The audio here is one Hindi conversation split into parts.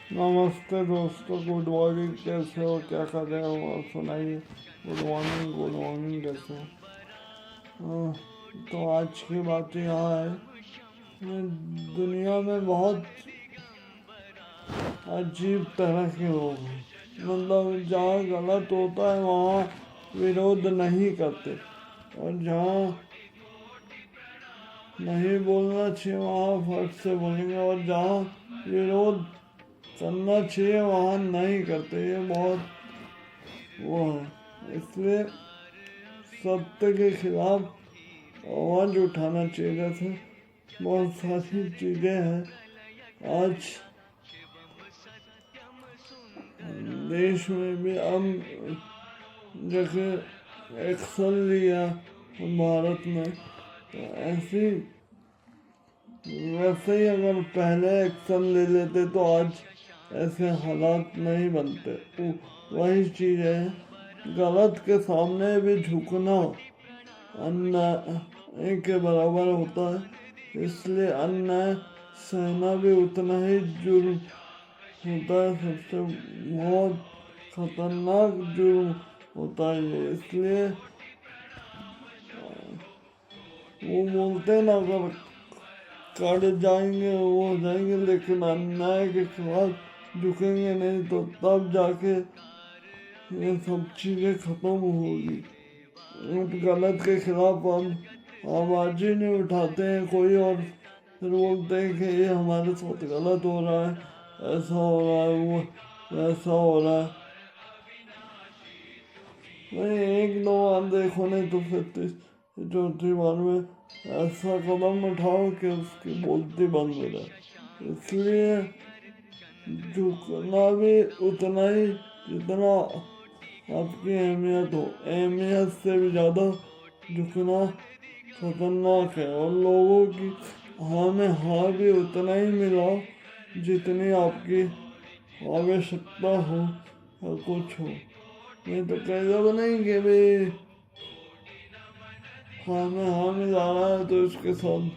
नमस्ते दोस्तों, गुड मॉर्निंग। कैसे हो, क्या कर रहे हो और सुनाइए। गुड मॉर्निंग कैसे हो। तो आज की बात यहाँ है, दुनिया में बहुत अजीब तरह के लोग हैं। मतलब जहाँ गलत होता है वहाँ विरोध नहीं करते, और जहाँ नहीं बोलना चाहिए वहाँ फट से बोलेंगे, और जहाँ विरोध करना चाहिए वहाँ नहीं करते। ये बहुत वो है। इसलिए सत्य के खिलाफ आवाज उठाना चाहिए। जैसे बहुत सारी चीजें हैं आज देश में भी। हम जैसे एक्शन लिया भारत में, तो ऐसी वैसे ही अगर पहले एक्शन ले लेते तो आज ऐसे हालात नहीं बनते। वही चीज है, गलत के सामने भी झुकना अन्याय के बराबर होता है। इसलिए अन्याय सहना भी उतना ही जुर्म होता है। सबसे बहुत खतरनाक जुर्म होता है ये। इसलिए वो बोलते ना, अगर कर जाएंगे वो हो जाएंगे, लेकिन अन्याय के खिलाफ झुकेंगे नहीं तो तब जाके ये सब चीजें खत्म होगी। गलत के खिलाफ हम आवाज ही नहीं उठाते हैं कोई, और फिर बोलते हैं कि ये हमारे साथ गलत हो रहा है, ऐसा हो रहा है, वो वैसा हो रहा है। नहीं, एक दो बार देखो, नहीं तो फिर चौथी बार में ऐसा कदम उठाओ कि उसकी बोलती बंद हो जाए। इसलिए झुकना भी उतना ही जितना आपकी अहमियत हो। अहमियत से भी ज़्यादा झुकना खतरनाक है। और लोगों की हाँ में हाँ भी उतना ही मिलाओ जितनी आपकी आवश्यकता हो या कुछ हो। नहीं तो कई लोग नहीं कि भाई हाँ में हाँ मिला रहा है तो इसके साथ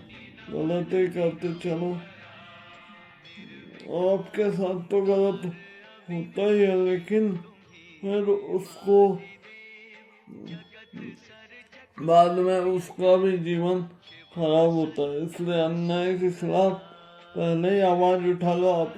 गलत ही करते चलो। आपके साथ तो गलत होता ही है, लेकिन फिर उसको बाद में उसका भी जीवन खराब होता है। इसलिए अन्याय के खिलाफ पहले ही आवाज उठा लो, आप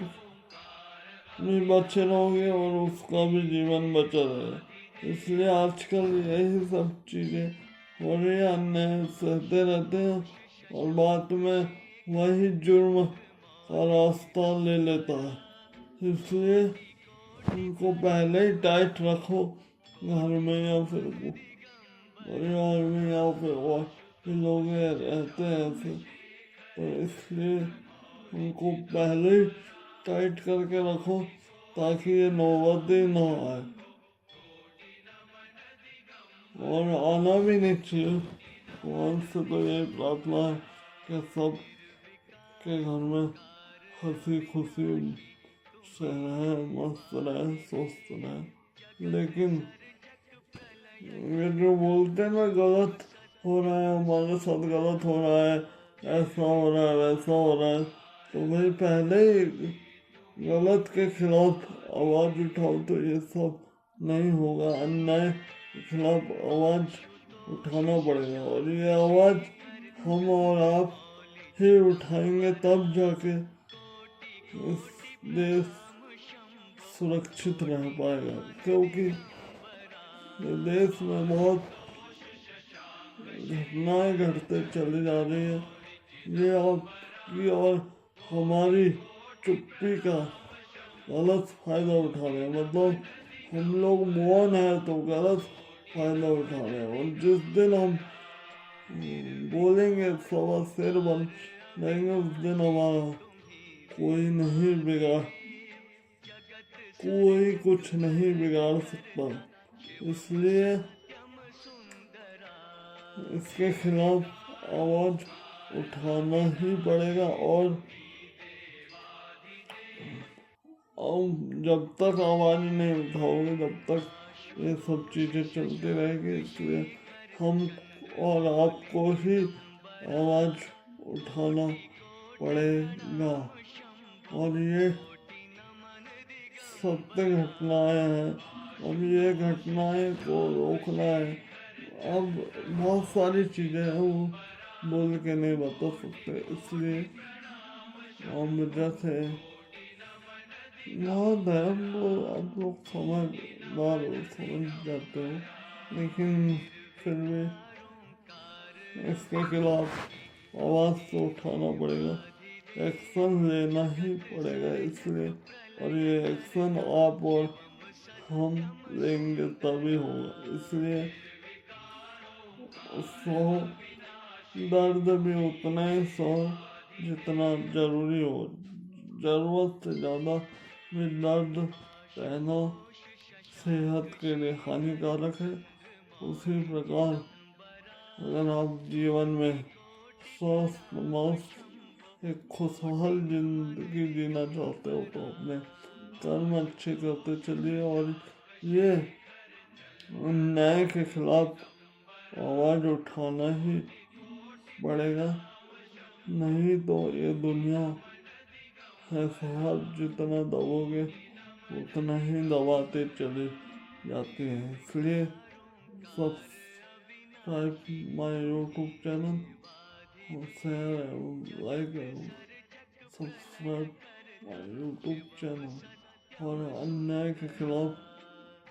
भी बचे रहोगे और उसका भी जीवन बचा रहेगा। इसलिए आजकल यही सब चीजें हो रही है, अन्याय सहते रहते हैं और बाद में वही जुर्म का रास्ता ले लेता है। इसलिए उनको पहले ही टाइट रखो घर में या फिर परिवार में, या फिर और भी लोग रहते हैं ऐसे। तो इसलिए उनको पहले ही टाइट करके रखो ताकि ये नौबत ही ना आए, और आना भी नहीं चाहिए। भगवान से तो ये प्रार्थना है कि सब के घर में हंसी खुशी से रहे, मस्त रहे, स्वस्थ रहे। लेकिन ये जो बोलते हैं ना गलत हो रहा है, हमारे साथ गलत हो रहा है, ऐसा हो रहा है, वैसा हो रहा है, तो भाई पहले ही गलत के खिलाफ आवाज उठाओ तो ये सब नहीं होगा। अन्याय के खिलाफ आवाज उठाना पड़ेगा, और ये आवाज हम और आप ही उठाएंगे तब जाके इस देश सुरक्षित रह पाएगा। क्योंकि ये देश में बहुत घटनाएं घटते चली जा रही है। ये आपकी और हमारी चुप्पी का गलत फायदा उठा रहे हैं। मतलब हम लोग मौन है तो गलत फायदा उठा रहे हैं, और जिस दिन हम बोलेंगे सवा सिर बन जाएंगे, उस दिन हमारा कोई नहीं बिगाड़ कोई कुछ नहीं बिगाड़ सकता। इसलिए इसके खिलाफ आवाज उठाना ही पड़ेगा। और जब तक आवाज नहीं उठाओगे तब तक ये सब चीजें चलती रहेगी। इसलिए हम और आपको ही आवाज उठाना पड़ेगा। और ये सत्य घटनाएं हैं। अब ये घटनाएं को रोकना है। अब बहुत सारी चीज़ें हैं वो बोल के नहीं बता सकते, इसलिए हम जैसे बहुत है, आप लोग समझदार हो, समझ जाते हो, लेकिन फिर भी इसके खिलाफ आवाज़ तो उठाना पड़ेगा, एक्शन लेना ही पड़ेगा इसलिए। और ये एक्शन आप और हम लेंगे तभी होगा, इसलिए सो दर्द भी उतना ही सो जितना जरूरी हो। जरूरत से ज़्यादा भी दर्द सहना सेहत के लिए हानिकारक है। उसी प्रकार अगर आप जीवन में स्वस्थ मस्त एक खुशहाल जिंदगी जीना चाहते हो तो अपने कर्म अच्छे करते चलिए और ये अन्याय के खिलाफ आवाज़ उठाना ही पड़ेगा। नहीं तो ये दुनिया है साहब, जितना दबोगे उतना ही दबाते चले जाते हैं। इसलिए सब्सक्राइब माय यूट्यूब चैनल और शेयर एवं लाइक एवं सब्सक्राइब माय यूट्यूब चैनल। और अन्याय के खिलाफ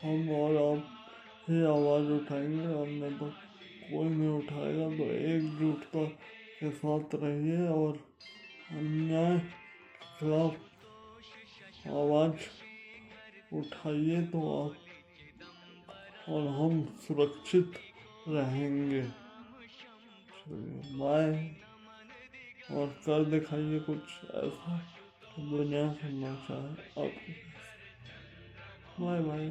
हम और आप ही आवाज़ उठाएंगे, अन्यथा कोई नहीं उठाएगा। तो एकजुटता के साथ रहिए और अन्याय के खिलाफ आवाज़ उठाइए तो आप और हम सुरक्षित रहेंगे। चलिए बाय। और कर दिखाइए कुछ ऐसा तो दुनिया सुनना चाहे आपको। Bye bye.